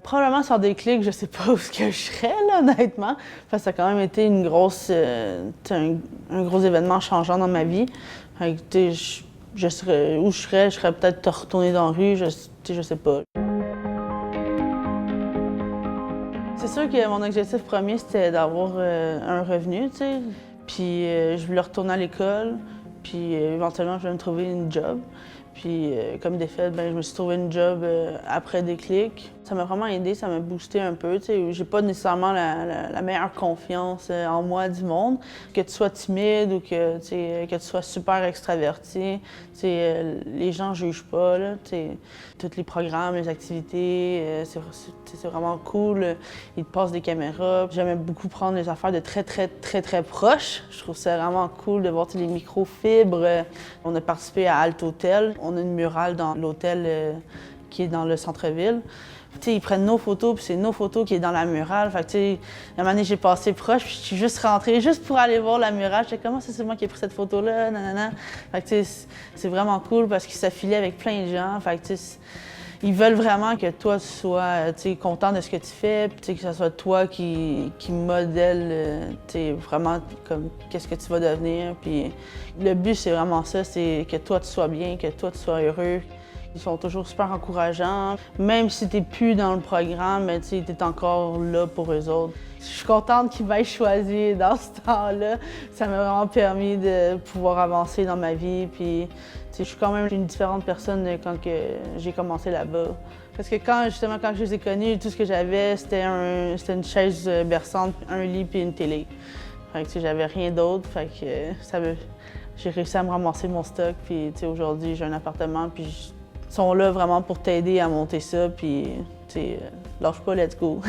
Probablement sans Déclic, je sais pas où ce que je serais, là, honnêtement. Parce que ça a quand même été une grosse, un gros événement changeant dans ma vie. Fait que, je serais où je serais peut-être retournée dans la rue, je sais pas. C'est sûr que mon objectif premier, c'était d'avoir un revenu, tu sais. Puis je voulais retourner à l'école, puis éventuellement, je voulais me trouver une job. Puis comme défaite, ben, je me suis trouvé une job après Déclic. Ça m'a vraiment aidé, ça m'a boosté un peu. J'ai pas nécessairement la meilleure confiance en moi du monde. Que tu sois timide ou que tu sois super extraverti, les gens jugent pas. Là, tous les programmes, les activités, c'est vraiment cool. Ils te passent des caméras. J'aimais beaucoup prendre les affaires de très proches. Je trouve ça vraiment cool de voir les microfibres. On a participé à Alt Hotel. On a une murale dans l'hôtel qui est dans le centre-ville. Ils prennent nos photos, puis c'est nos photos qui est dans la murale. Fait que, la manière j'ai passé proche, puis je suis juste rentrée juste pour aller voir la murale. J'étais comment c'est moi qui ai pris cette photo-là, nanana. Fait que, c'est vraiment cool parce qu'ils s'affilient avec plein de gens. Fait que, ils veulent vraiment que toi, tu sois content de ce que tu fais, puis que ce soit toi qui modèle vraiment comme qu'est-ce que tu vas devenir. Puis le but, c'est vraiment ça, c'est que toi, tu sois bien, que toi, tu sois heureux. Ils sont toujours super encourageants. Même si t'es plus dans le programme, tu es encore là pour eux autres. Je suis contente qu'ils m'aient choisi dans ce temps-là. Ça m'a vraiment permis de pouvoir avancer dans ma vie. Puis, je suis quand même une différente personne quand j'ai commencé là-bas. Parce que quand je les ai connus, tout ce que j'avais, c'était une chaise berçante, un lit puis une télé. Fait que j'avais rien d'autre. Fait que j'ai réussi à me ramasser mon stock. Puis aujourd'hui, j'ai un appartement. Puis ils sont là vraiment pour t'aider à monter ça. Puis lâche pas, let's go.